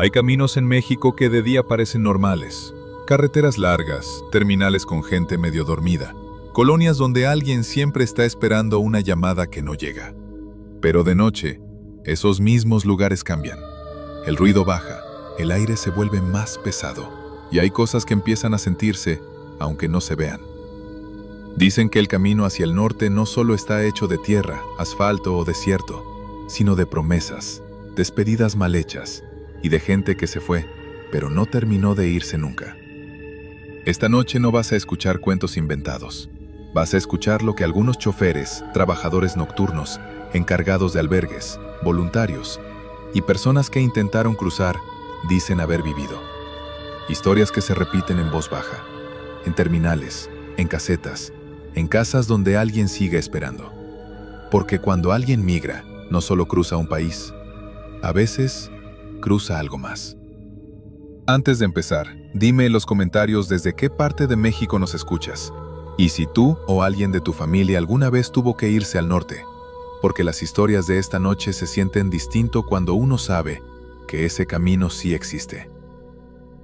Hay caminos en México que de día parecen normales. Carreteras largas, terminales con gente medio dormida, colonias donde alguien siempre está esperando una llamada que no llega. Pero de noche, esos mismos lugares cambian. El ruido baja, el aire se vuelve más pesado y hay cosas que empiezan a sentirse, aunque no se vean. Dicen que el camino hacia el norte no solo está hecho de tierra, asfalto o desierto, sino de promesas, despedidas mal hechas y de gente que se fue, pero no terminó de irse nunca. Esta noche no vas a escuchar cuentos inventados. Vas a escuchar lo que algunos choferes, trabajadores nocturnos, encargados de albergues, voluntarios y personas que intentaron cruzar dicen haber vivido. Historias que se repiten en voz baja, en terminales, en casetas, en casas donde alguien sigue esperando. Porque cuando alguien migra, no solo cruza un país, a veces cruza algo más. Antes de empezar, dime en los comentarios desde qué parte de México nos escuchas, y si tú o alguien de tu familia alguna vez tuvo que irse al norte, porque las historias de esta noche se sienten distinto cuando uno sabe que ese camino sí existe.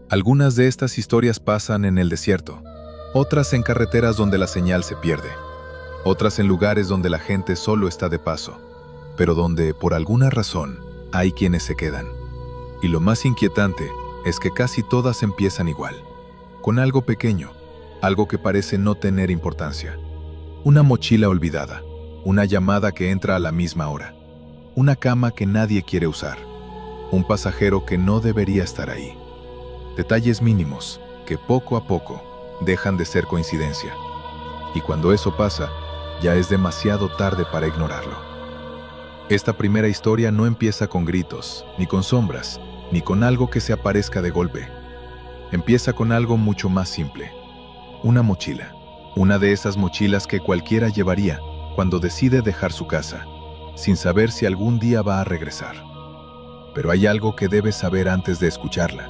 Algunas de estas historias pasan en el desierto, otras en carreteras donde la señal se pierde, otras en lugares donde la gente solo está de paso, pero donde, por alguna razón, hay quienes se quedan. Y lo más inquietante es que casi todas empiezan igual, con algo pequeño, algo que parece no tener importancia. Una mochila olvidada, una llamada que entra a la misma hora, una cama que nadie quiere usar, un pasajero que no debería estar ahí. Detalles mínimos que poco a poco dejan de ser coincidencia. Y cuando eso pasa, ya es demasiado tarde para ignorarlo. Esta primera historia no empieza con gritos, ni con sombras, ni con algo que se aparezca de golpe. Empieza con algo mucho más simple. Una mochila. Una de esas mochilas que cualquiera llevaría cuando decide dejar su casa, sin saber si algún día va a regresar. Pero hay algo que debes saber antes de escucharla.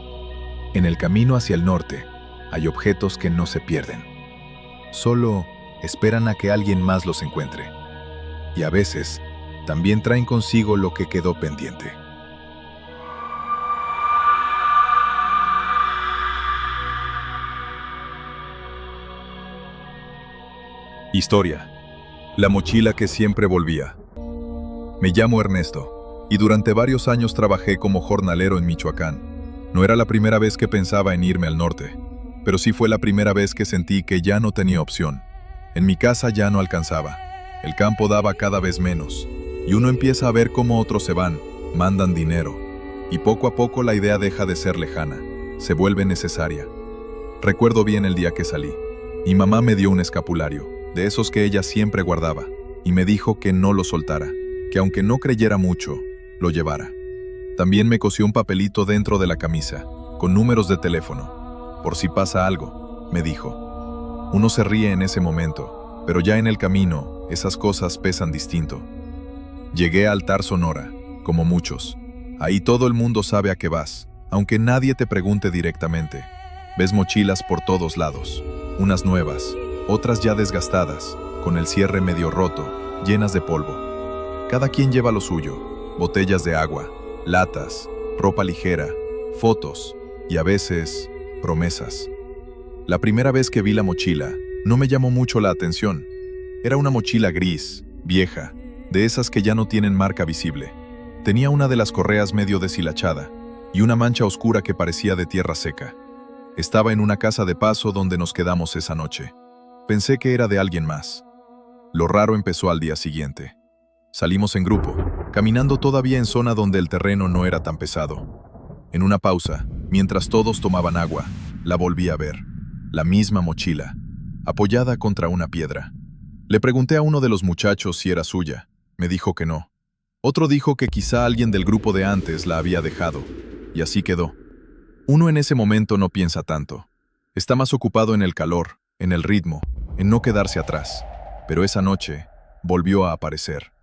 En el camino hacia el norte, hay objetos que no se pierden. Solo esperan a que alguien más los encuentre. Y a veces, también traen consigo lo que quedó pendiente. Historia. La mochila que siempre volvía. Me llamo Ernesto, y durante varios años trabajé como jornalero en Michoacán. No era la primera vez que pensaba en irme al norte, pero sí fue la primera vez que sentí que ya no tenía opción. En mi casa ya no alcanzaba. El campo daba cada vez menos, y uno empieza a ver cómo otros se van, mandan dinero, y poco a poco la idea deja de ser lejana, se vuelve necesaria. Recuerdo bien el día que salí. Mi mamá me dio un escapulario, de esos que ella siempre guardaba, y me dijo que no lo soltara, que aunque no creyera mucho, lo llevara. También me cosió un papelito dentro de la camisa, con números de teléfono. Por si pasa algo, me dijo. Uno se ríe en ese momento, pero ya en el camino, esas cosas pesan distinto. Llegué a Altar Sonora, como muchos. Ahí todo el mundo sabe a qué vas, aunque nadie te pregunte directamente. Ves mochilas por todos lados, unas nuevas, otras ya desgastadas, con el cierre medio roto, llenas de polvo. Cada quien lleva lo suyo, botellas de agua, latas, ropa ligera, fotos y a veces, promesas. La primera vez que vi la mochila, no me llamó mucho la atención. Era una mochila gris, vieja, de esas que ya no tienen marca visible. Tenía una de las correas medio deshilachada y una mancha oscura que parecía de tierra seca. Estaba en una casa de paso donde nos quedamos esa noche. Pensé que era de alguien más. Lo raro empezó al día siguiente. Salimos en grupo, caminando todavía en zona donde el terreno no era tan pesado. En una pausa, mientras todos tomaban agua, la volví a ver. La misma mochila, apoyada contra una piedra. Le pregunté a uno de los muchachos si era suya. Me dijo que no. Otro dijo que quizá alguien del grupo de antes la había dejado. Y así quedó. Uno en ese momento no piensa tanto. Está más ocupado en el calor, en el ritmo, en no quedarse atrás. Pero esa noche volvió a aparecer.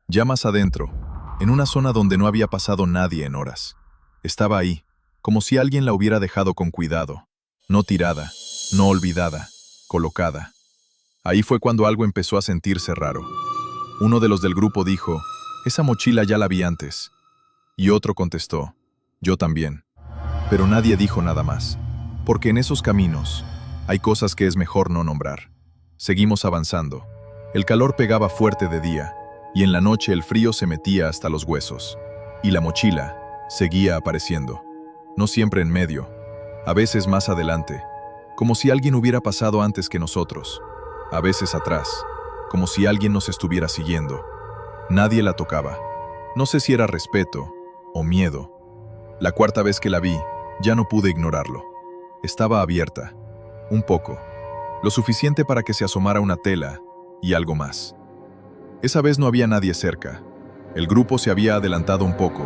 Ya más adentro, en una zona donde no había pasado nadie en horas. Estaba ahí, como si alguien la hubiera dejado con cuidado. No tirada, no olvidada, colocada. Ahí fue cuando algo empezó a sentirse raro. Uno de los del grupo dijo, «Esa mochila ya la vi antes». Y otro contestó, Yo también. Pero nadie dijo nada más. Porque en esos caminos hay cosas que es mejor no nombrar. Seguimos avanzando. El calor pegaba fuerte de día, y en la noche el frío se metía hasta los huesos. Y la mochila seguía apareciendo. No siempre en medio, a veces más adelante, como si alguien hubiera pasado antes que nosotros. A veces atrás, como si alguien nos estuviera siguiendo. Nadie la tocaba. No sé si era respeto o miedo. La cuarta vez que la vi, ya no pude ignorarlo. Estaba abierta, un poco, lo suficiente para que se asomara una tela y algo más. Esa vez no había nadie cerca. El grupo se había adelantado un poco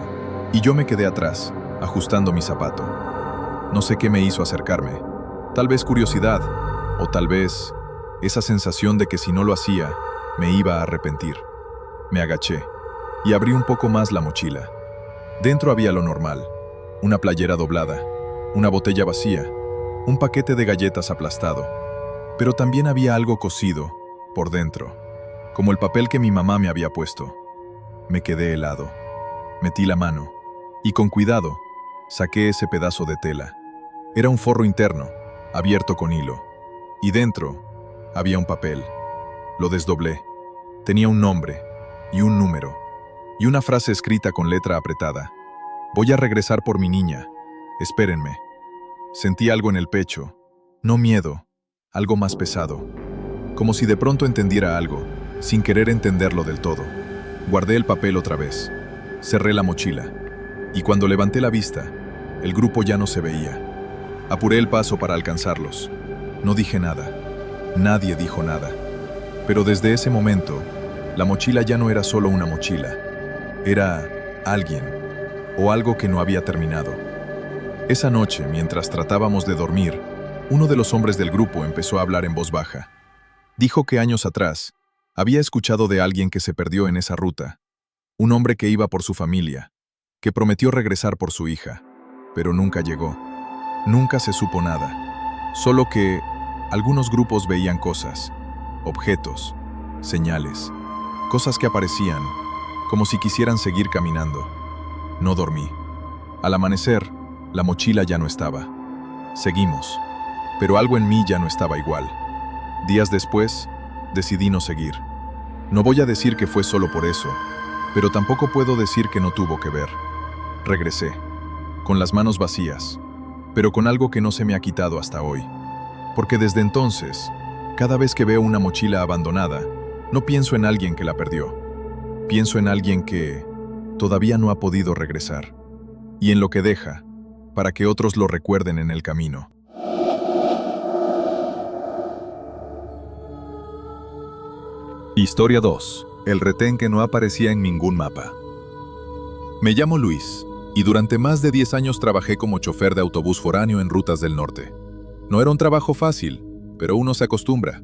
y yo me quedé atrás, ajustando mi zapato. No sé qué me hizo acercarme. Tal vez curiosidad, o tal vez esa sensación de que si no lo hacía, me iba a arrepentir. Me agaché y abrí un poco más la mochila. Dentro había lo normal: una playera doblada, una botella vacía, un paquete de galletas aplastado. Pero también había algo cosido por dentro, como el papel que mi mamá me había puesto. Me quedé helado. Metí la mano y con cuidado saqué ese pedazo de tela. Era un forro interno, abierto con hilo, y dentro había un papel. Lo desdoblé. Tenía un nombre y un número y una frase escrita con letra apretada. Voy a regresar por mi niña. Espérenme. Sentí algo en el pecho. No miedo, algo más pesado. Como si de pronto entendiera algo, sin querer entenderlo del todo. Guardé el papel otra vez. Cerré la mochila. Y cuando levanté la vista, el grupo ya no se veía. Apuré el paso para alcanzarlos. No dije nada. Nadie dijo nada. Pero desde ese momento, la mochila ya no era solo una mochila. Era alguien, o algo que no había terminado. Esa noche, mientras tratábamos de dormir, uno de los hombres del grupo empezó a hablar en voz baja. Dijo que años atrás había escuchado de alguien que se perdió en esa ruta. Un hombre que iba por su familia, que prometió regresar por su hija, pero nunca llegó. Nunca se supo nada. Solo que algunos grupos veían cosas, objetos, señales, cosas que aparecían, como si quisieran seguir caminando. No dormí. Al amanecer, la mochila ya no estaba. Seguimos, pero algo en mí ya no estaba igual. Días después, decidí no seguir. No voy a decir que fue solo por eso, pero tampoco puedo decir que no tuvo que ver. Regresé, con las manos vacías, pero con algo que no se me ha quitado hasta hoy. Porque desde entonces, cada vez que veo una mochila abandonada, no pienso en alguien que la perdió. Pienso en alguien que todavía no ha podido regresar, y en lo que deja, para que otros lo recuerden en el camino. Historia 2. El retén que no aparecía en ningún mapa. Me llamo Luis, y durante más de 10 años trabajé como chofer de autobús foráneo en rutas del norte. No era un trabajo fácil, pero uno se acostumbra.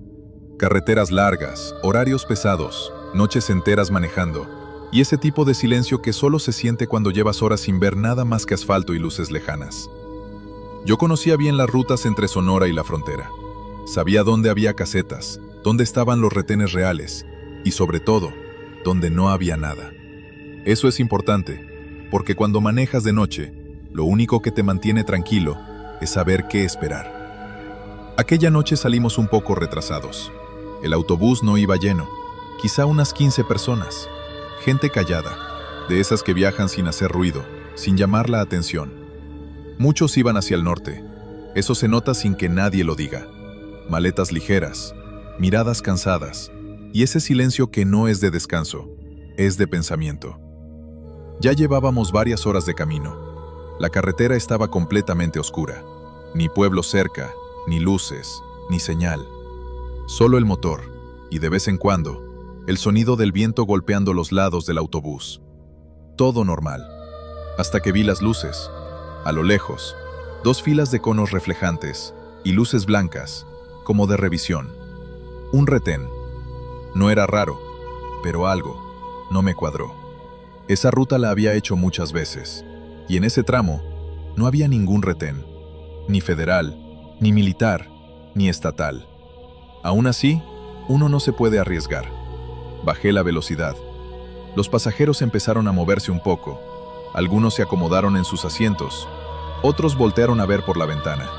Carreteras largas, horarios pesados, noches enteras manejando, y ese tipo de silencio que solo se siente cuando llevas horas sin ver nada más que asfalto y luces lejanas. Yo conocía bien las rutas entre Sonora y la frontera. Sabía dónde había casetas, dónde estaban los retenes reales, y sobre todo, dónde no había nada. Eso es importante, porque cuando manejas de noche, lo único que te mantiene tranquilo es saber qué esperar. Aquella noche salimos un poco retrasados. El autobús no iba lleno, quizá unas 15 personas. Gente callada, de esas que viajan sin hacer ruido, sin llamar la atención. Muchos iban hacia el norte. Eso se nota sin que nadie lo diga. Maletas ligeras, miradas cansadas, y ese silencio que no es de descanso, es de pensamiento. Ya llevábamos varias horas de camino. La carretera estaba completamente oscura. Ni pueblo cerca, ni luces, ni señal. Solo el motor, y de vez en cuando, el sonido del viento golpeando los lados del autobús. Todo normal. Hasta que vi las luces. A lo lejos, 2 filas de conos reflejantes y luces blancas, como de revisión. Un retén. No era raro, pero algo no me cuadró. Esa ruta la había hecho muchas veces, y en ese tramo no había ningún retén, ni federal, ni militar, ni estatal. Aún así, uno no se puede arriesgar. Bajé la velocidad. Los pasajeros empezaron a moverse un poco, Algunos se acomodaron en sus asientos, otros voltearon a ver por la ventana.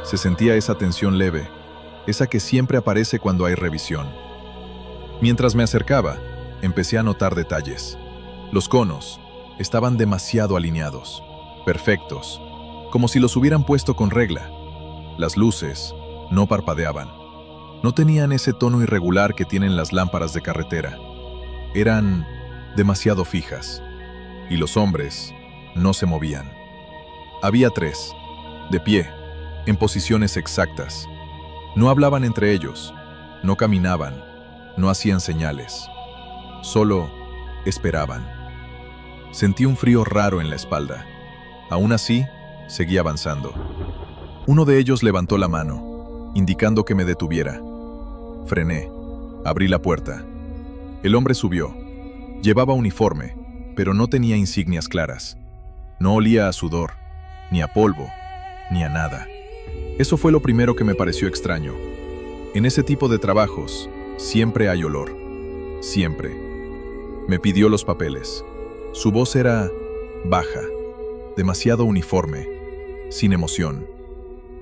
Se sentía esa tensión leve, esa que siempre aparece cuando hay revisión. Mientras me acercaba, empecé a notar detalles. Los conos estaban demasiado alineados, perfectos, como si los hubieran puesto con regla. Las luces no parpadeaban. No tenían ese tono irregular que tienen las lámparas de carretera. Eran demasiado fijas. Y los hombres no se movían. Había 3, de pie, en posiciones exactas. No hablaban entre ellos, no caminaban, no hacían señales. Solo esperaban. Sentí un frío raro en la espalda. Aún así, seguí avanzando. Uno de ellos levantó la mano, indicando que me detuviera. Frené. Abrí la puerta. El hombre subió. Llevaba uniforme, pero no tenía insignias claras. No olía a sudor, ni a polvo, ni a nada. Eso fue lo primero que me pareció extraño. En ese tipo de trabajos, siempre hay olor. Siempre. Me pidió los papeles. Su voz era baja, demasiado uniforme, sin emoción.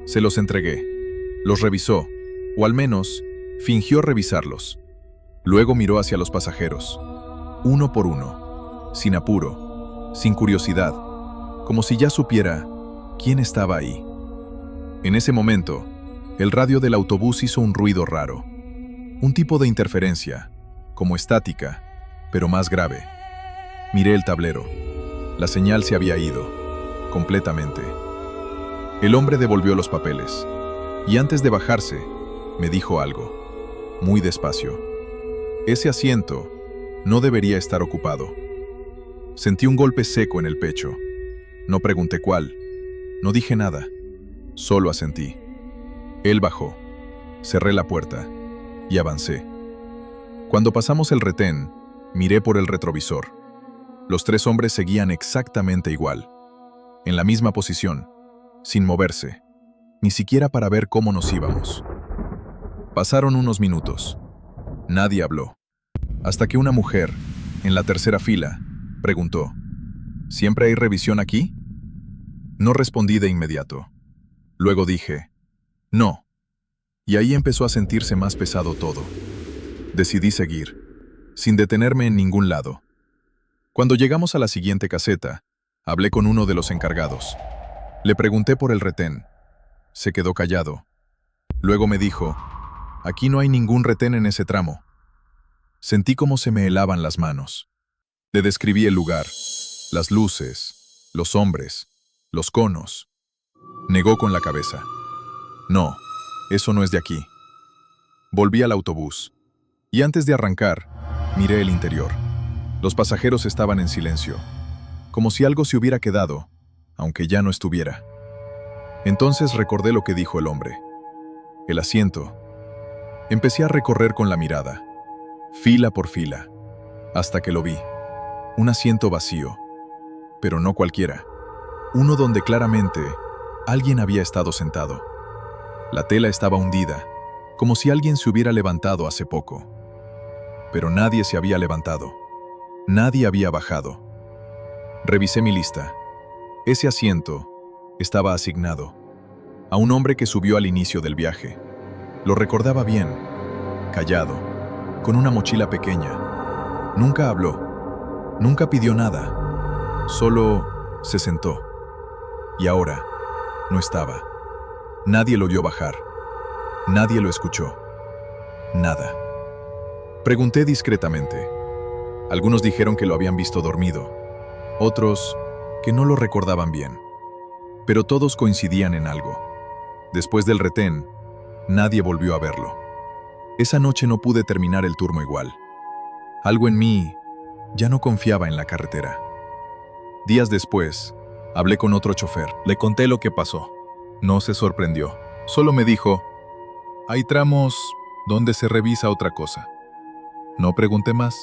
Se los entregué. Los revisó, o al menos, fingió revisarlos. Luego miró hacia los pasajeros, uno por uno, sin apuro, sin curiosidad, como si ya supiera quién estaba ahí. En ese momento, el radio del autobús hizo un ruido raro, un tipo de interferencia, como estática, pero más grave. Miré el tablero. La señal se había ido, completamente. El hombre devolvió los papeles, y antes de bajarse, me dijo algo, muy despacio. Ese asiento no debería estar ocupado. Sentí un golpe seco en el pecho. No pregunté cuál. No dije nada. Solo asentí. Él bajó. Cerré la puerta y avancé. Cuando pasamos el retén, miré por el retrovisor. Los 3 hombres seguían exactamente igual, en la misma posición, sin moverse, ni siquiera para ver cómo nos íbamos. Pasaron unos minutos. Nadie habló, hasta que una mujer, en la tercera fila, preguntó: ¿siempre hay revisión aquí? No respondí de inmediato. Luego dije: no. Y ahí empezó a sentirse más pesado todo. Decidí seguir, sin detenerme en ningún lado. Cuando llegamos a la siguiente caseta, hablé con uno de los encargados. Le pregunté por el retén. Se quedó callado. Luego me dijo: aquí no hay ningún retén en ese tramo. Sentí cómo se me helaban las manos. Le describí el lugar, las luces, los hombres, los conos. Negó con la cabeza. No, eso no es de aquí. Volví al autobús, y antes de arrancar, miré el interior. Los pasajeros estaban en silencio, como si algo se hubiera quedado, aunque ya no estuviera. Entonces recordé lo que dijo el hombre. El asiento. Empecé a recorrer con la mirada, fila por fila, hasta que lo vi. Un asiento vacío, pero no cualquiera. Uno donde claramente alguien había estado sentado. La tela estaba hundida, como si alguien se hubiera levantado hace poco. Pero nadie se había levantado. Nadie había bajado. Revisé mi lista. Ese asiento estaba asignado a un hombre que subió al inicio del viaje. Lo recordaba bien, callado, con una mochila pequeña. Nunca habló, nunca pidió nada, solo se sentó. Y ahora no estaba. Nadie lo vio bajar. Nadie lo escuchó. Nada. Pregunté discretamente. Algunos dijeron que lo habían visto dormido, otros que no lo recordaban bien. Pero todos coincidían en algo. Después del retén, nadie volvió a verlo. Esa noche no pude terminar el turno igual. Algo en mí ya no confiaba en la carretera. Días después, hablé con otro chofer. Le conté lo que pasó. No se sorprendió. Solo me dijo: hay tramos donde se revisa otra cosa. No pregunté más.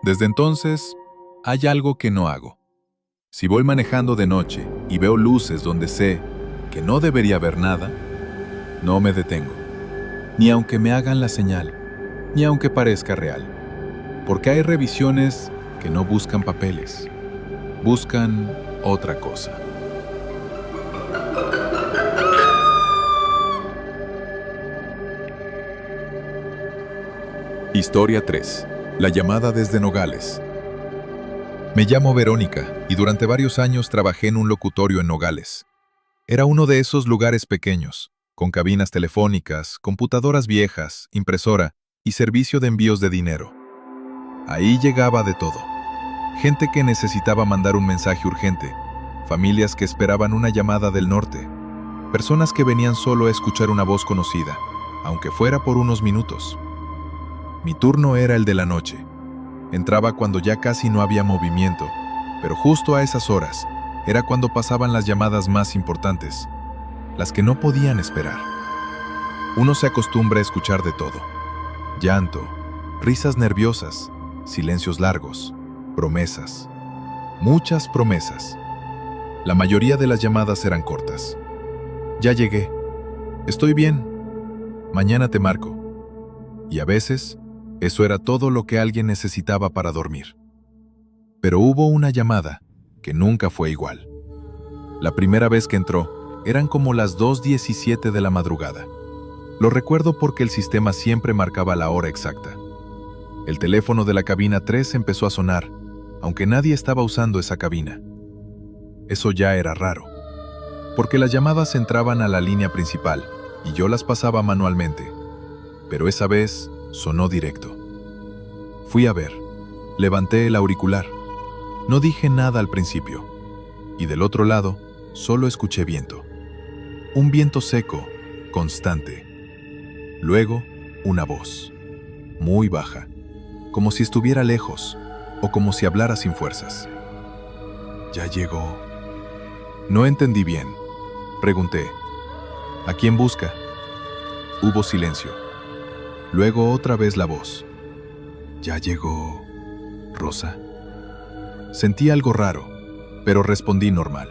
Desde entonces, hay algo que no hago. Si voy manejando de noche y veo luces donde sé que no debería haber nada, no me detengo. Ni aunque me hagan la señal, ni aunque parezca real. Porque hay revisiones que no buscan papeles. Buscan otra cosa. Historia 3. La llamada desde Nogales. Me llamo Verónica y durante varios años trabajé en un locutorio en Nogales. Era uno de esos lugares pequeños, con cabinas telefónicas, computadoras viejas, impresora y servicio de envíos de dinero. Ahí llegaba de todo. Gente que necesitaba mandar un mensaje urgente, familias que esperaban una llamada del norte, personas que venían solo a escuchar una voz conocida, aunque fuera por unos minutos. Mi turno era el de la noche. Entraba cuando ya casi no había movimiento, pero justo a esas horas era cuando pasaban las llamadas más importantes, las que no podían esperar. Uno se acostumbra a escuchar de todo: llanto, risas nerviosas, silencios largos, promesas, muchas promesas. La mayoría de las llamadas eran cortas. Ya llegué, estoy bien, mañana te marco. Y a veces, eso era todo lo que alguien necesitaba para dormir. Pero hubo una llamada que nunca fue igual. La primera vez que entró, eran como las 2:17 de la madrugada. Lo recuerdo porque el sistema siempre marcaba la hora exacta. El teléfono de la cabina 3 empezó a sonar, aunque nadie estaba usando esa cabina. Eso ya era raro, porque las llamadas entraban a la línea principal y yo las pasaba manualmente. Pero esa vez sonó directo. Fui a ver, levanté el auricular. No dije nada al principio, y del otro lado solo escuché viento. Un viento seco, constante. Luego, una voz, muy baja, como si estuviera lejos o como si hablara sin fuerzas. Ya llegó. No entendí bien. Pregunté, ¿a quién busca? Hubo silencio. Luego otra vez la voz. ¿Ya llegó Rosa? Sentí algo raro, pero respondí normal.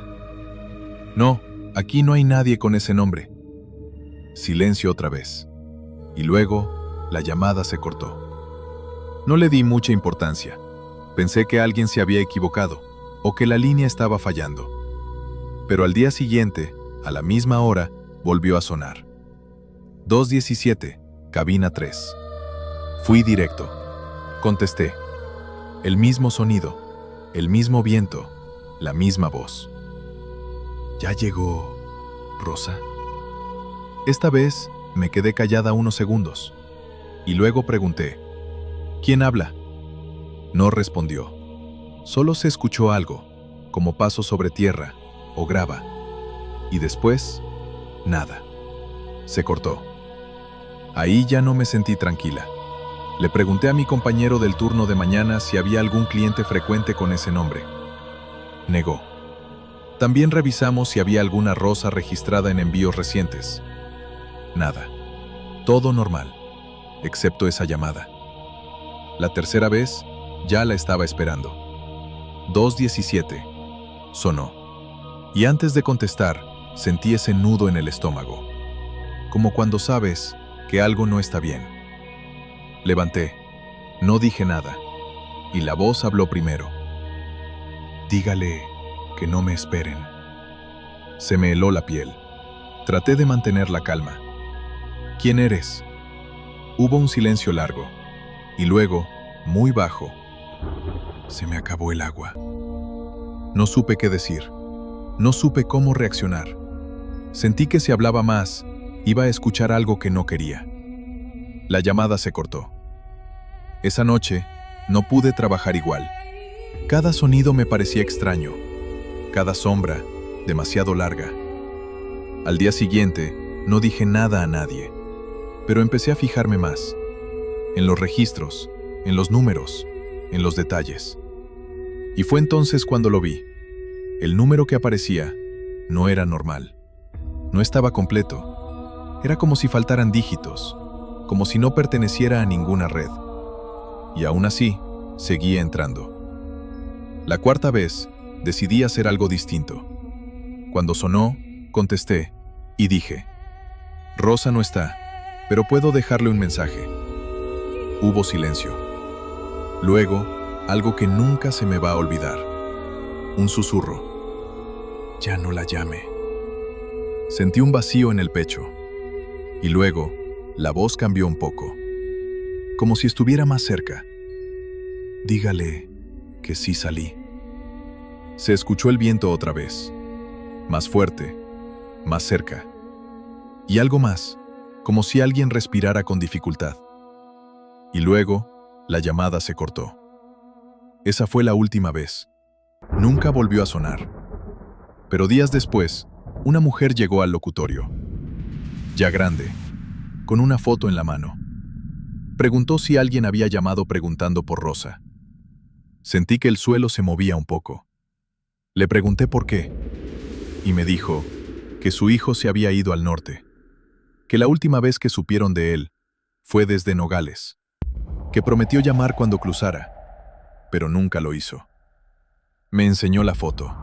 No, aquí no hay nadie con ese nombre. Silencio otra vez. Y luego, la llamada se cortó. No le di mucha importancia. Pensé que alguien se había equivocado o que la línea estaba fallando. Pero al día siguiente, a la misma hora, volvió a sonar. 2:17, cabina 3. Fui directo. Contesté. El mismo sonido, el mismo viento, la misma voz. ¿Ya llegó Rosa? Esta vez me quedé callada unos segundos y luego pregunté, ¿quién habla? No respondió. Solo se escuchó algo, como paso sobre tierra o grava. Y después, nada. Se cortó. Ahí ya no me sentí tranquila. Le pregunté a mi compañero del turno de mañana si había algún cliente frecuente con ese nombre. Negó. También revisamos si había alguna Rosa registrada en envíos recientes. Nada. Todo normal, excepto esa llamada. La tercera vez, ya la estaba esperando. 2:17. Sonó. Y antes de contestar, sentí ese nudo en el estómago. Como cuando sabes que algo no está bien. Levanté. No dije nada. Y la voz habló primero. Dígale que no me esperen. Se me heló la piel. Traté de mantener la calma. ¿Quién eres? Hubo un silencio largo. Y luego, muy bajo, se me acabó el agua. No supe qué decir. No supe cómo reaccionar. Sentí que si hablaba más, iba a escuchar algo que no quería. La llamada se cortó. Esa noche, no pude trabajar igual. Cada sonido me parecía extraño. Cada sombra, demasiado larga. Al día siguiente, no dije nada a nadie. Pero empecé a fijarme más. En los registros, en los números, en los detalles. Y fue entonces cuando lo vi. El número que aparecía no era normal. No estaba completo. Era como si faltaran dígitos, como si no perteneciera a ninguna red. Y aún así, seguía entrando. La cuarta vez, decidí hacer algo distinto. Cuando sonó, contesté y dije, Rosa no está, pero puedo dejarle un mensaje. Hubo silencio. Luego, algo que nunca se me va a olvidar. un susurro. Ya no la llame. Sentí un vacío en el pecho. Y luego, la voz cambió un poco, como si estuviera más cerca. Dígale que sí salí. Se escuchó el viento otra vez, más fuerte, más cerca. Y algo más, como si alguien respirara con dificultad. Y luego, la llamada se cortó. Esa fue la última vez. Nunca volvió a sonar. Pero días después, una mujer llegó al locutorio. Ya grande, con una foto en la mano. Preguntó si alguien había llamado preguntando por Rosa. Sentí que el suelo se movía un poco. Le pregunté por qué, y me dijo que su hijo se había ido al norte, que la última vez que supieron de él fue desde Nogales, que prometió llamar cuando cruzara, pero nunca lo hizo. Me enseñó la foto.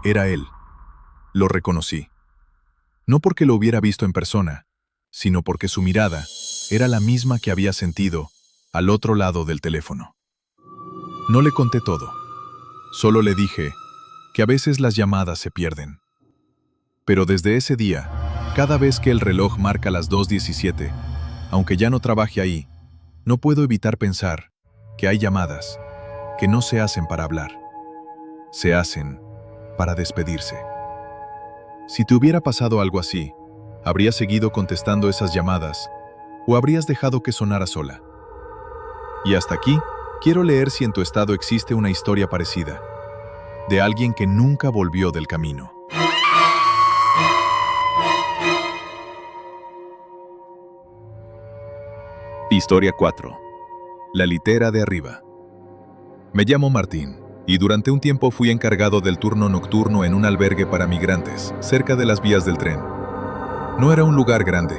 Era él. Lo reconocí. No porque lo hubiera visto en persona, sino porque su mirada era la misma que había sentido al otro lado del teléfono. No le conté todo. Solo le dije que a veces las llamadas se pierden. Pero desde ese día, cada vez que el reloj marca las 2:17, aunque ya no trabaje ahí, no puedo evitar pensar que hay llamadas que no se hacen para hablar. Se hacen para despedirse. Si te hubiera pasado algo así, ¿habrías seguido contestando esas llamadas o habrías dejado que sonara sola? Y hasta aquí, quiero leer si en tu estado existe una historia parecida, de alguien que nunca volvió del camino. Historia 4. La litera de arriba. Me llamo Martín, y durante un tiempo fui encargado del turno nocturno en un albergue para migrantes, cerca de las vías del tren. No era un lugar grande.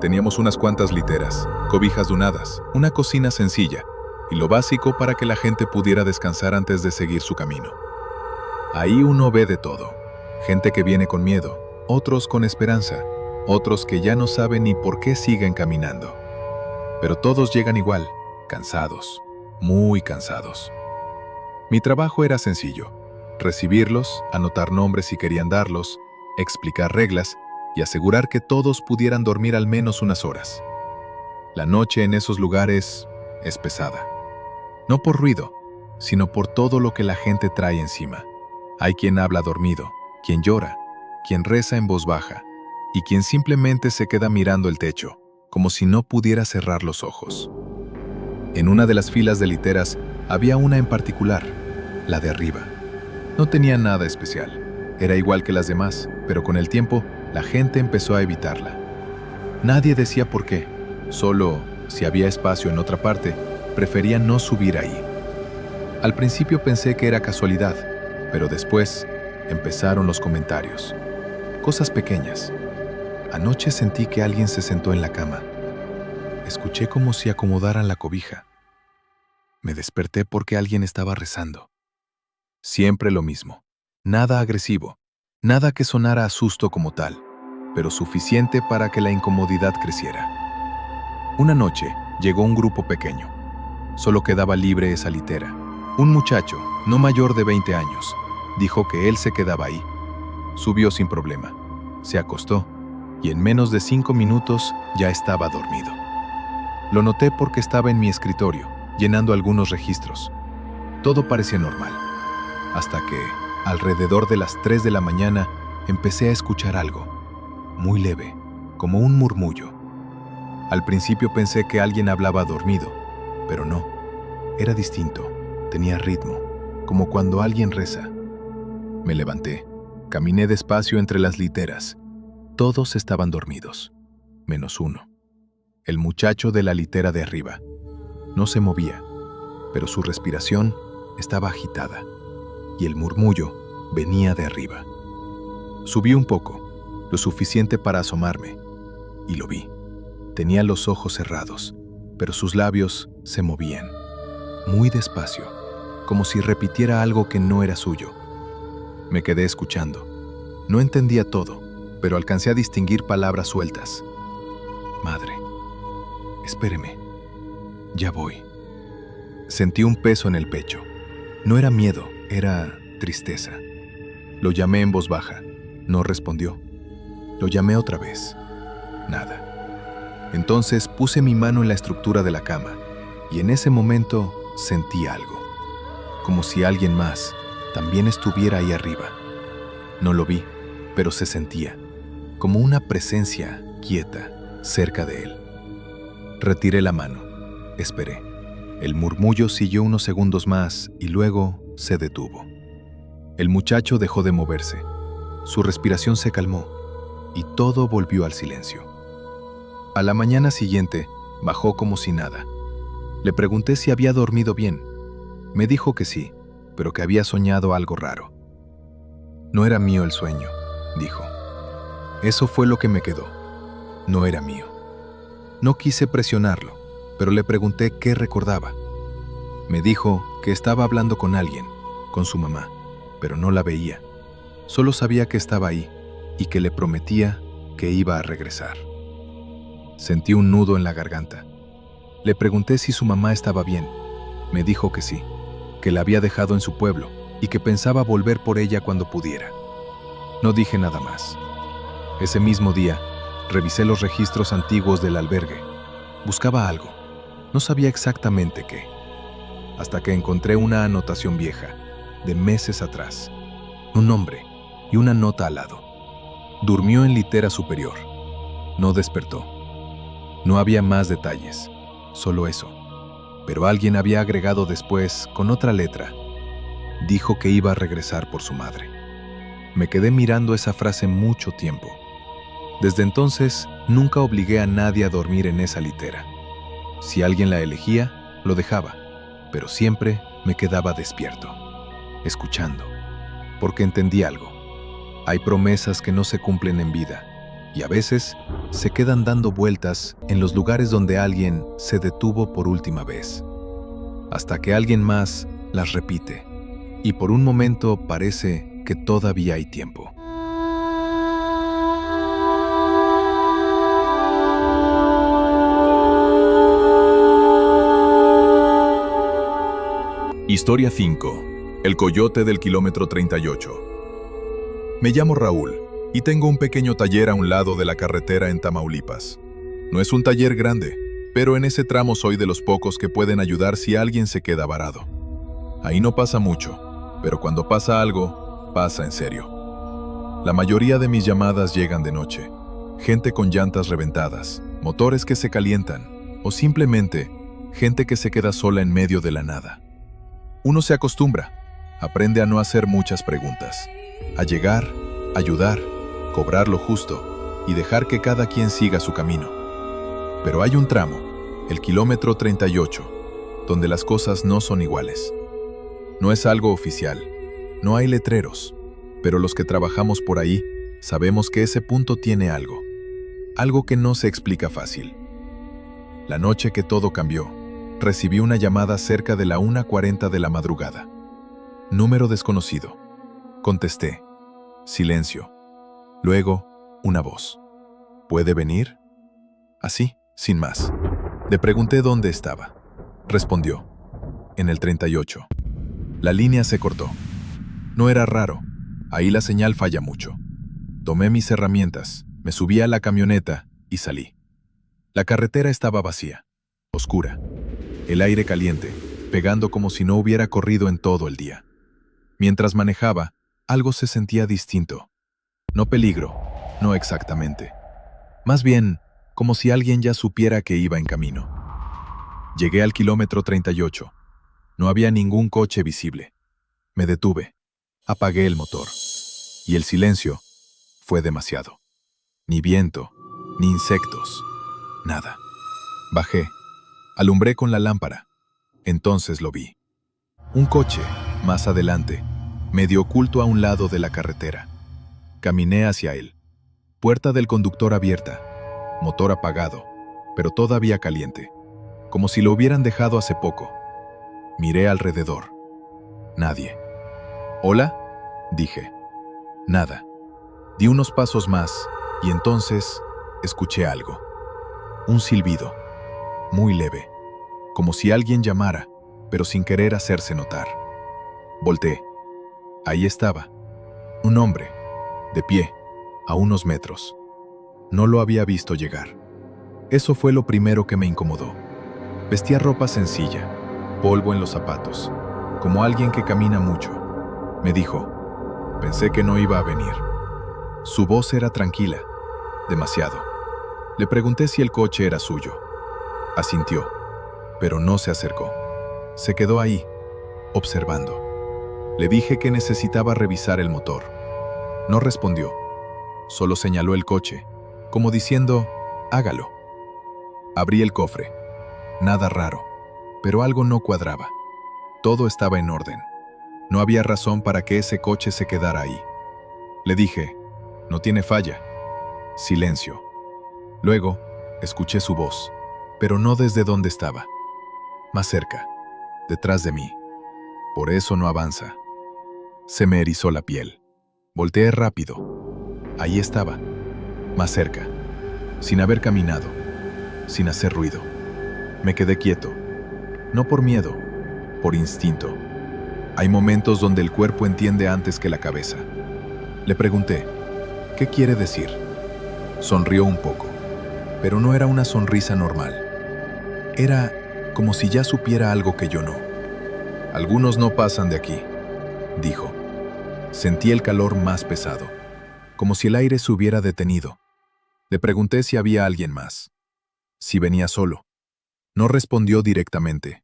Teníamos unas cuantas literas, cobijas dunadas, una cocina sencilla, y lo básico para que la gente pudiera descansar antes de seguir su camino. Ahí uno ve de todo. Gente que viene con miedo, otros con esperanza, otros que ya no saben ni por qué siguen caminando. Pero todos llegan igual, cansados, muy cansados. Mi trabajo era sencillo: recibirlos, anotar nombres si querían darlos, explicar reglas y asegurar que todos pudieran dormir al menos unas horas. La noche en esos lugares es pesada. No por ruido, sino por todo lo que la gente trae encima. Hay quien habla dormido, quien llora, quien reza en voz baja y quien simplemente se queda mirando el techo, como si no pudiera cerrar los ojos. En una de las filas de literas había una en particular, la de arriba. No tenía nada especial. Era igual que las demás, pero con el tiempo la gente empezó a evitarla. Nadie decía por qué, solo si había espacio en otra parte, preferían no subir ahí. Al principio pensé que era casualidad, pero después empezaron los comentarios. Cosas pequeñas. Anoche sentí que alguien se sentó en la cama. Escuché como si acomodaran la cobija. Me desperté porque alguien estaba rezando. Siempre lo mismo. Nada agresivo. Nada que sonara a susto como tal, pero suficiente para que la incomodidad creciera. Una noche llegó un grupo pequeño. Solo quedaba libre esa litera. Un muchacho, no mayor de 20 años, dijo que él se quedaba ahí. Subió sin problema. Se acostó y en menos de 5 minutos ya estaba dormido. Lo noté porque estaba en mi escritorio, llenando algunos registros. Todo parecía normal, hasta que, alrededor de las 3 de la mañana, empecé a escuchar algo, muy leve, como un murmullo. Al principio pensé que alguien hablaba dormido, pero no, era distinto, tenía ritmo, como cuando alguien reza. Me levanté, caminé despacio entre las literas. Todos estaban dormidos, menos uno, el muchacho de la litera de arriba. No se movía, pero su respiración estaba agitada, y el murmullo venía de arriba. Subí un poco, lo suficiente para asomarme, y lo vi. Tenía los ojos cerrados, pero sus labios se movían, muy despacio, como si repitiera algo que no era suyo. Me quedé escuchando. No entendía todo, pero alcancé a distinguir palabras sueltas. Madre, espéreme, ya voy. Sentí un peso en el pecho. No era miedo, era tristeza. Lo llamé en voz baja. No respondió. Lo llamé otra vez. Nada. Entonces puse mi mano en la estructura de la cama y en ese momento sentí algo. Como si alguien más también estuviera ahí arriba. No lo vi, pero se sentía. Como una presencia quieta cerca de él. Retiré la mano. Esperé. El murmullo siguió unos segundos más y luego se detuvo. El muchacho dejó de moverse. Su respiración se calmó y todo volvió al silencio. A la mañana siguiente, bajó como si nada. Le pregunté si había dormido bien. Me dijo que sí, pero que había soñado algo raro. No era mío el sueño, dijo. Eso fue lo que me quedó. No era mío. No quise presionarlo, pero le pregunté qué recordaba. Me dijo que estaba hablando con alguien, con su mamá, pero no la veía. Solo sabía que estaba ahí y que le prometía que iba a regresar. Sentí un nudo en la garganta. Le pregunté si su mamá estaba bien. Me dijo que sí, que la había dejado en su pueblo y que pensaba volver por ella cuando pudiera. No dije nada más. Ese mismo día, revisé los registros antiguos del albergue. Buscaba algo. No sabía exactamente qué. Hasta que encontré una anotación vieja, de meses atrás. Un nombre y una nota al lado. Durmió en litera superior. No despertó. No había más detalles, solo eso. Pero alguien había agregado después, con otra letra. Dijo que iba a regresar por su madre. Me quedé mirando esa frase mucho tiempo. Desde entonces, nunca obligué a nadie a dormir en esa litera. Si alguien la elegía, lo dejaba, pero siempre me quedaba despierto, escuchando, porque entendí algo. Hay promesas que no se cumplen en vida, y a veces se quedan dando vueltas en los lugares donde alguien se detuvo por última vez, hasta que alguien más las repite, y por un momento parece que todavía hay tiempo. Historia 5. El coyote del kilómetro 38. Me llamo Raúl y tengo un pequeño taller a un lado de la carretera en Tamaulipas. No es un taller grande, pero en ese tramo soy de los pocos que pueden ayudar si alguien se queda varado. Ahí no pasa mucho, pero cuando pasa algo, pasa en serio. La mayoría de mis llamadas llegan de noche. Gente con llantas reventadas, motores que se calientan, o simplemente gente que se queda sola en medio de la nada. Uno se acostumbra, aprende a no hacer muchas preguntas, a llegar, ayudar, cobrar lo justo y dejar que cada quien siga su camino. Pero hay un tramo, el kilómetro 38, donde las cosas no son iguales. No es algo oficial, no hay letreros, pero los que trabajamos por ahí sabemos que ese punto tiene algo que no se explica fácil. La noche que todo cambió, recibí una llamada cerca de la 1:40 de la madrugada. Número desconocido. Contesté. Silencio. Luego, una voz. ¿Puede venir? Así, sin más. Le pregunté dónde estaba. Respondió. En el 38. La línea se cortó. No era raro. Ahí la señal falla mucho. Tomé mis herramientas, me subí a la camioneta y salí. La carretera estaba vacía, oscura. El aire caliente, pegando como si no hubiera corrido en todo el día. Mientras manejaba, algo se sentía distinto. No peligro, no exactamente. Más bien, como si alguien ya supiera que iba en camino. Llegué al kilómetro 38. No había ningún coche visible. Me detuve. Apagué el motor. Y el silencio fue demasiado. Ni viento, ni insectos, nada. Bajé. Alumbré con la lámpara. Entonces lo vi. Un coche, más adelante, medio oculto a un lado de la carretera. Caminé hacia él. Puerta del conductor abierta. Motor apagado, pero todavía caliente. Como si lo hubieran dejado hace poco. Miré alrededor. Nadie. ¿Hola? Dije. Nada. Di unos pasos más y entonces escuché algo. Un silbido. Muy leve, como si alguien llamara, pero sin querer hacerse notar. Volté. Ahí estaba, un hombre, de pie, a unos metros. No lo había visto llegar. Eso fue lo primero que me incomodó. Vestía ropa sencilla, polvo en los zapatos, como alguien que camina mucho. Me dijo, pensé que no iba a venir. Su voz era tranquila, demasiado. Le pregunté si el coche era suyo. Asintió, pero no se acercó. Se quedó ahí, observando. Le dije que necesitaba revisar el motor. No respondió. Solo señaló el coche, como diciendo, hágalo. Abrí el cofre. Nada raro, pero algo no cuadraba. Todo estaba en orden. No había razón para que ese coche se quedara ahí. Le dije, no tiene falla. Silencio. Luego, escuché su voz, pero no desde donde estaba. Más cerca, detrás de mí. Por eso no avanza. Se me erizó la piel. Volteé rápido. Ahí estaba, más cerca, sin haber caminado, sin hacer ruido. Me quedé quieto, no por miedo, por instinto. Hay momentos donde el cuerpo entiende antes que la cabeza. Le pregunté, ¿qué quiere decir? Sonrió un poco, pero no era una sonrisa normal. Era como si ya supiera algo que yo no. Algunos no pasan de aquí, dijo. Sentí el calor más pesado, como si el aire se hubiera detenido. Le pregunté si había alguien más, si venía solo. No respondió directamente.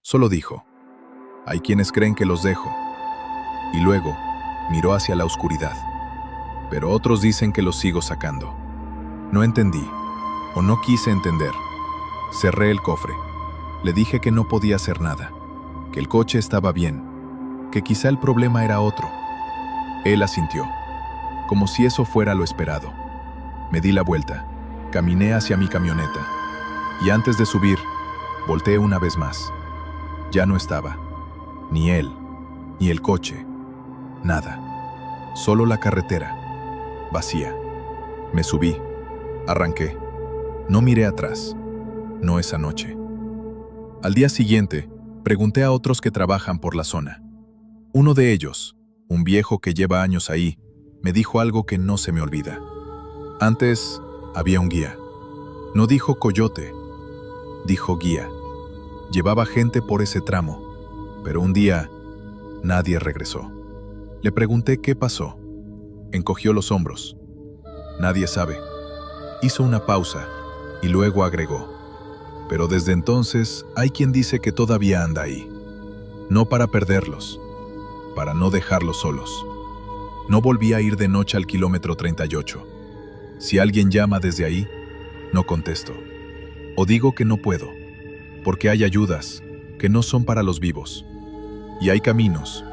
Solo dijo, hay quienes creen que los dejo. Y luego miró hacia la oscuridad. Pero otros dicen que los sigo sacando. No entendí, o no quise entender. Cerré el cofre. Le dije que no podía hacer nada, que el coche estaba bien, que quizá el problema era otro. Él asintió, como si eso fuera lo esperado. Me di la vuelta, caminé hacia mi camioneta, y antes de subir, volteé una vez más. Ya no estaba, ni él, ni el coche, nada. Solo la carretera, vacía. Me subí, arranqué. No miré atrás, no esa noche. Al día siguiente, pregunté a otros que trabajan por la zona. Uno de ellos, un viejo que lleva años ahí, me dijo algo que no se me olvida. Antes había un guía. No dijo coyote, dijo guía. Llevaba gente por ese tramo, pero un día nadie regresó. Le pregunté qué pasó. Encogió los hombros. Nadie sabe. Hizo una pausa y luego agregó. Pero desde entonces hay quien dice que todavía anda ahí. No para perderlos, para no dejarlos solos. No volví a ir de noche al kilómetro 38. Si alguien llama desde ahí, no contesto. O digo que no puedo, porque hay ayudas que no son para los vivos. Y hay caminos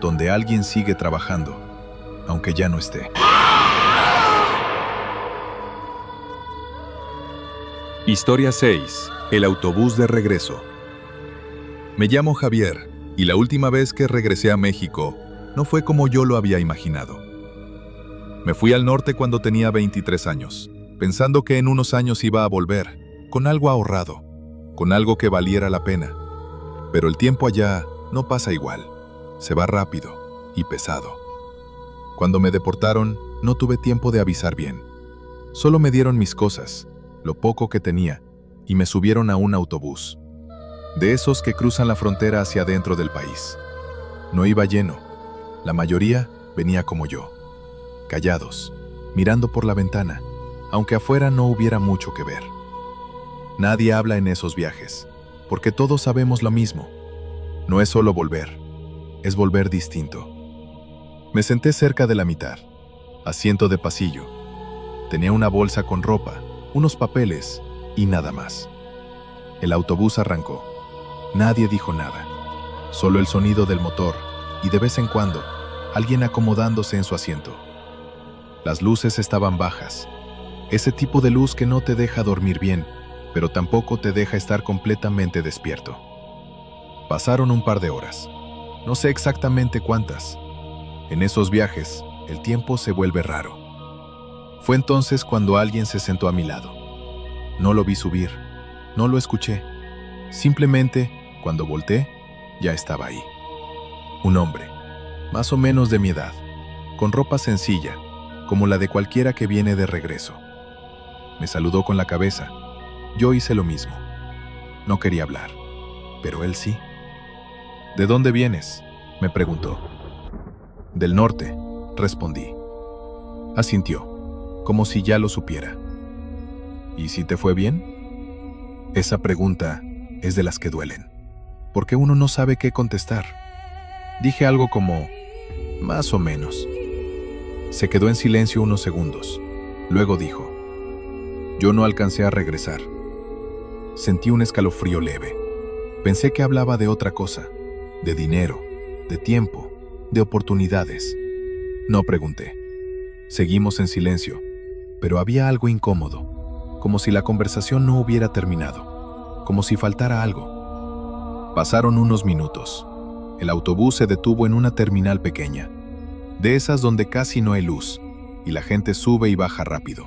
donde alguien sigue trabajando, aunque ya no esté. Historia 6. El autobús de regreso. Me llamo Javier, y la última vez que regresé a México no fue como yo lo había imaginado. Me fui al norte cuando tenía 23 años, pensando que en unos años iba a volver, con algo ahorrado, con algo que valiera la pena. Pero el tiempo allá no pasa igual, se va rápido y pesado. Cuando me deportaron, no tuve tiempo de avisar bien. Solo me dieron mis cosas, lo poco que tenía, y me subieron a un autobús, de esos que cruzan la frontera hacia adentro del país. No iba lleno, la mayoría venía como yo, callados, mirando por la ventana, aunque afuera no hubiera mucho que ver. Nadie habla en esos viajes, porque todos sabemos lo mismo. No es solo volver, es volver distinto. Me senté cerca de la mitad, asiento de pasillo. Tenía una bolsa con ropa, unos papeles y nada más. El autobús arrancó. Nadie dijo nada, solo el sonido del motor y de vez en cuando alguien acomodándose en su asiento. Las luces estaban bajas, ese tipo de luz que no te deja dormir bien, pero tampoco te deja estar completamente despierto. Pasaron un par de horas, no sé exactamente cuántas. En esos viajes, el tiempo se vuelve raro. Fue entonces cuando alguien se sentó a mi lado. No lo vi subir, no lo escuché. Simplemente, cuando volteé, ya estaba ahí. Un hombre, más o menos de mi edad, con ropa sencilla, como la de cualquiera que viene de regreso. Me saludó con la cabeza. Yo hice lo mismo. No quería hablar, pero él sí. ¿De dónde vienes?, me preguntó. Del norte, respondí. Asintió, como si ya lo supiera. ¿Y si te fue bien? Esa pregunta es de las que duelen, porque uno no sabe qué contestar. Dije algo como, más o menos. Se quedó en silencio unos segundos. Luego dijo, yo no alcancé a regresar. Sentí un escalofrío leve. Pensé que hablaba de otra cosa, de dinero, de tiempo, de oportunidades. No pregunté. Seguimos en silencio, pero había algo incómodo, como si la conversación no hubiera terminado, como si faltara algo. Pasaron unos minutos. El autobús se detuvo en una terminal pequeña, de esas donde casi no hay luz, y la gente sube y baja rápido.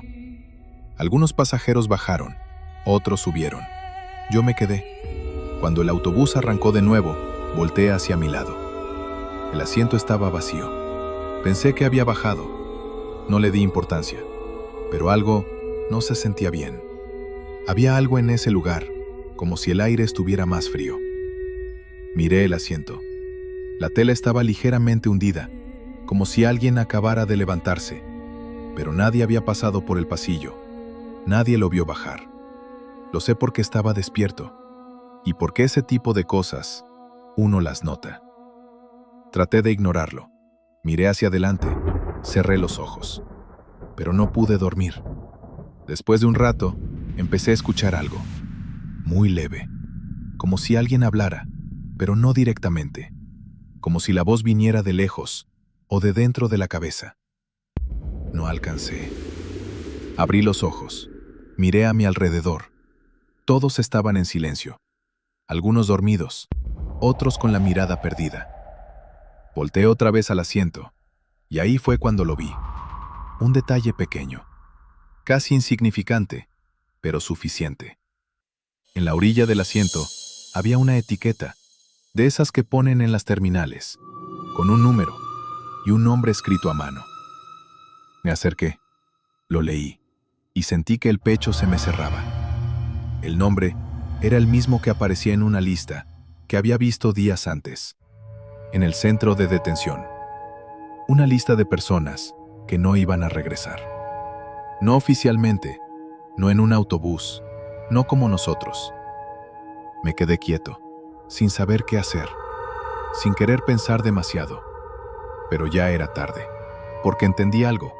Algunos pasajeros bajaron, otros subieron. Yo me quedé. Cuando el autobús arrancó de nuevo, volteé hacia mi lado. El asiento estaba vacío. Pensé que había bajado. No le di importancia, pero algo no se sentía bien. Había algo en ese lugar, como si el aire estuviera más frío. Miré el asiento. La tela estaba ligeramente hundida, como si alguien acabara de levantarse, pero nadie había pasado por el pasillo. Nadie lo vio bajar. Lo sé porque estaba despierto, y porque ese tipo de cosas uno las nota. Traté de ignorarlo. Miré hacia adelante, cerré los ojos, pero no pude dormir. Después de un rato, empecé a escuchar algo, muy leve, como si alguien hablara, pero no directamente, como si la voz viniera de lejos o de dentro de la cabeza. No alcancé. Abrí los ojos, miré a mi alrededor. Todos estaban en silencio, algunos dormidos, otros con la mirada perdida. Volteé otra vez al asiento, y ahí fue cuando lo vi. Un detalle pequeño, casi insignificante, pero suficiente. En la orilla del asiento había una etiqueta, de esas que ponen en las terminales, con un número y un nombre escrito a mano. Me acerqué, lo leí, y sentí que el pecho se me cerraba. El nombre era el mismo que aparecía en una lista que había visto días antes, en el centro de detención. Una lista de personas que no iban a regresar. No oficialmente, no en un autobús, no como nosotros. Me quedé quieto, sin saber qué hacer, sin querer pensar demasiado. Pero ya era tarde, porque entendí algo.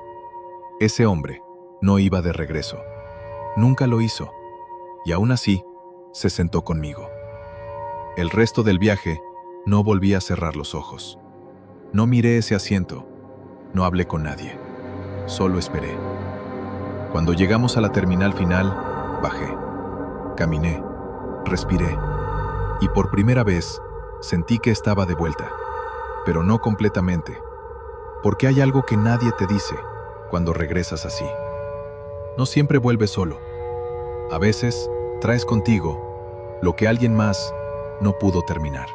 Ese hombre no iba de regreso. Nunca lo hizo, y aún así, se sentó conmigo. El resto del viaje, no volví a cerrar los ojos. No miré ese asiento, no hablé con nadie, solo esperé. Cuando llegamos a la terminal final, bajé, caminé, respiré, y por primera vez sentí que estaba de vuelta, pero no completamente, porque hay algo que nadie te dice cuando regresas así. No siempre vuelves solo. A veces traes contigo lo que alguien más no pudo terminar.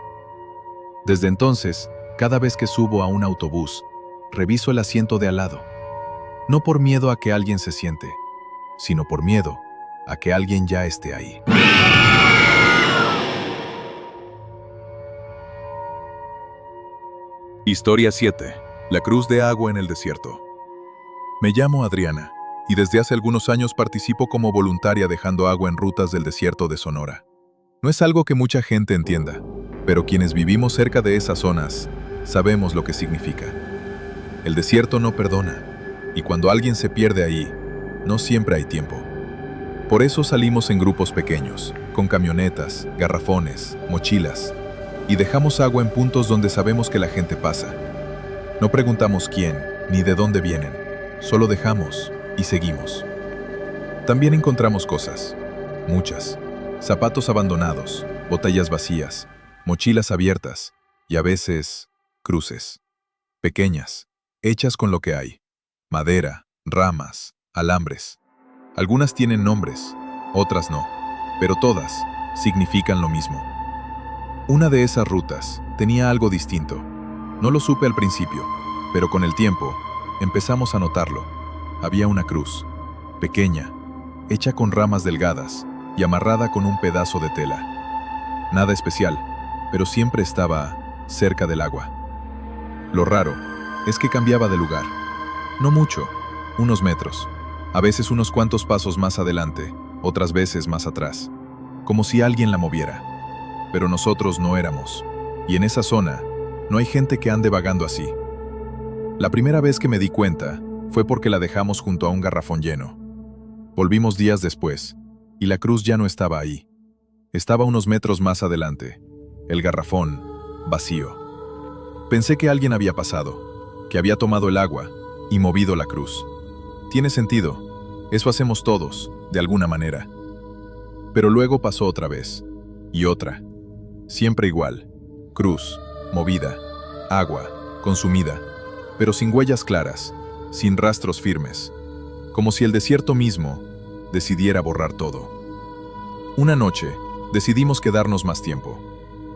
Desde entonces, cada vez que subo a un autobús, reviso el asiento de al lado. No por miedo a que alguien se siente, sino por miedo a que alguien ya esté ahí. Historia 7. La cruz de agua en el desierto. Me llamo Adriana, y desde hace algunos años participo como voluntaria dejando agua en rutas del desierto de Sonora. No es algo que mucha gente entienda, pero quienes vivimos cerca de esas zonas sabemos lo que significa. El desierto no perdona, y cuando alguien se pierde ahí, no siempre hay tiempo. Por eso salimos en grupos pequeños, con camionetas, garrafones, mochilas, y dejamos agua en puntos donde sabemos que la gente pasa. No preguntamos quién, ni de dónde vienen, solo dejamos y seguimos. También encontramos cosas, muchas. Zapatos abandonados, botellas vacías, mochilas abiertas y a veces cruces. Pequeñas, hechas con lo que hay. Madera, ramas, alambres. Algunas tienen nombres, otras no, pero todas significan lo mismo. Una de esas rutas tenía algo distinto. No lo supe al principio, pero con el tiempo empezamos a notarlo. Había una cruz, pequeña, hecha con ramas delgadas y amarrada con un pedazo de tela. Nada especial, pero siempre estaba cerca del agua. Lo raro es que cambiaba de lugar. No mucho, unos metros, a veces unos cuantos pasos más adelante, otras veces más atrás, como si alguien la moviera. Pero nosotros no éramos, y en esa zona no hay gente que ande vagando así. La primera vez que me di cuenta fue porque la dejamos junto a un garrafón lleno. Volvimos días después, y la cruz ya no estaba ahí. Estaba unos metros más adelante, el garrafón vacío. Pensé que alguien había pasado, que había tomado el agua y movido la cruz. Tiene sentido, eso hacemos todos, de alguna manera. Pero luego pasó otra vez, y otra. Siempre igual, cruz, movida, agua, consumida, pero sin huellas claras, sin rastros firmes, como si el desierto mismo decidiera borrar todo. Una noche, decidimos quedarnos más tiempo.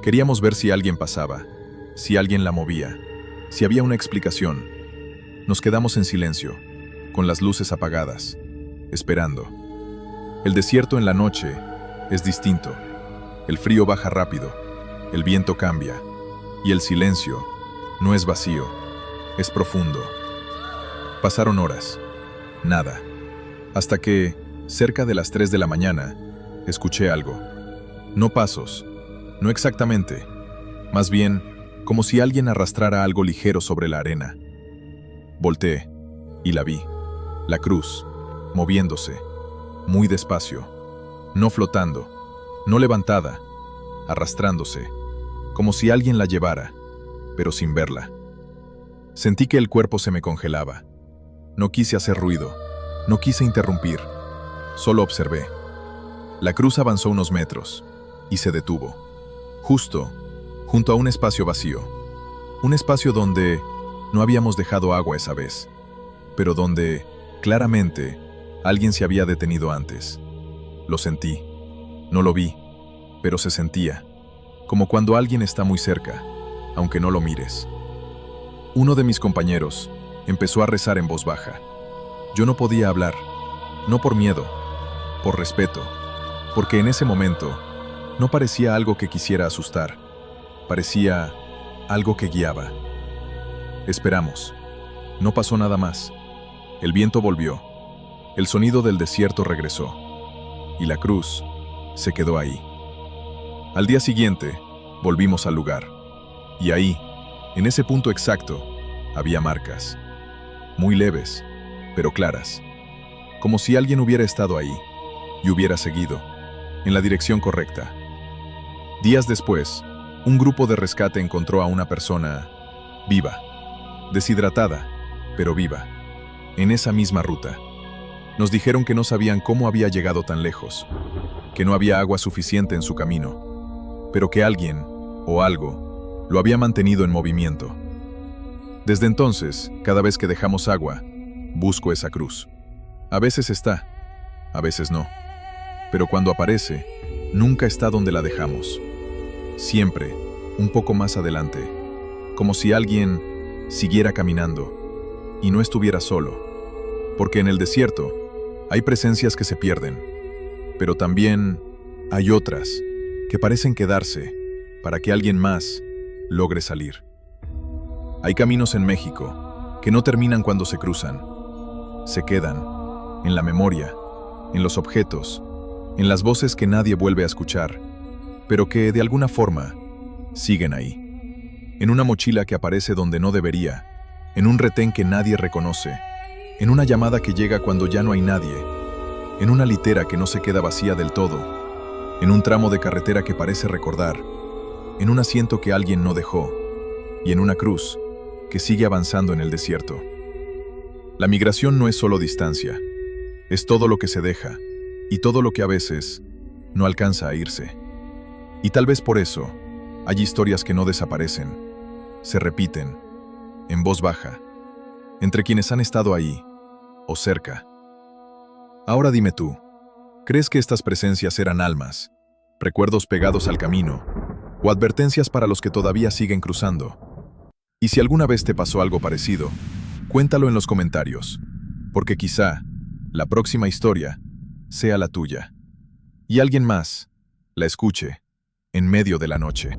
Queríamos ver si alguien pasaba, si alguien la movía, si había una explicación. Nos quedamos en silencio, con las luces apagadas, esperando. El desierto en la noche es distinto. El frío baja rápido, el viento cambia, y el silencio no es vacío, es profundo. Pasaron horas, nada, hasta que, cerca de las 3 de la mañana, escuché algo. No pasos, no exactamente, más bien como si alguien arrastrara algo ligero sobre la arena. Volteé y la vi, la cruz, moviéndose, muy despacio, no flotando, no levantada, arrastrándose, como si alguien la llevara, pero sin verla. Sentí que el cuerpo se me congelaba. No quise hacer ruido, no quise interrumpir, solo observé. La cruz avanzó unos metros y se detuvo, justo junto a un espacio vacío, un espacio donde no habíamos dejado agua esa vez, pero donde, claramente, alguien se había detenido antes. Lo sentí, no lo vi, pero se sentía, como cuando alguien está muy cerca, aunque no lo mires. Uno de mis compañeros empezó a rezar en voz baja. Yo no podía hablar, no por miedo, por respeto, porque en ese momento no parecía algo que quisiera asustar, parecía algo que guiaba. Esperamos. No pasó nada más. El viento volvió, el sonido del desierto regresó, y la cruz se quedó ahí. Al día siguiente, volvimos al lugar, y ahí, en ese punto exacto, había marcas, muy leves, pero claras, como si alguien hubiera estado ahí, y hubiera seguido, en la dirección correcta. Días después, un grupo de rescate encontró a una persona viva, deshidratada, pero viva, en esa misma ruta. Nos dijeron que no sabían cómo había llegado tan lejos, que no había agua suficiente en su camino, pero que alguien, o algo, lo había mantenido en movimiento. Desde entonces, cada vez que dejamos agua, busco esa cruz. A veces está, a veces no, pero cuando aparece, nunca está donde la dejamos. Siempre, un poco más adelante, como si alguien siguiera caminando y no estuviera solo, porque en el desierto hay presencias que se pierden, pero también hay otras que parecen quedarse para que alguien más logre salir. Hay caminos en México que no terminan cuando se cruzan, se quedan en la memoria, en los objetos, en las voces que nadie vuelve a escuchar, pero que de alguna forma siguen ahí. En una mochila que aparece donde no debería, en un retén que nadie reconoce, en una llamada que llega cuando ya no hay nadie, en una litera que no se queda vacía del todo, en un tramo de carretera que parece recordar, en un asiento que alguien no dejó, y en una cruz que sigue avanzando en el desierto. La migración no es solo distancia, es todo lo que se deja, y todo lo que a veces no alcanza a irse. Y tal vez por eso, hay historias que no desaparecen, se repiten, en voz baja, entre quienes han estado ahí, o cerca. Ahora dime tú, ¿crees que estas presencias eran almas, recuerdos pegados al camino, o advertencias para los que todavía siguen cruzando? Y si alguna vez te pasó algo parecido, cuéntalo en los comentarios, porque quizá la próxima historia sea la tuya. Y alguien más la escuche en medio de la noche.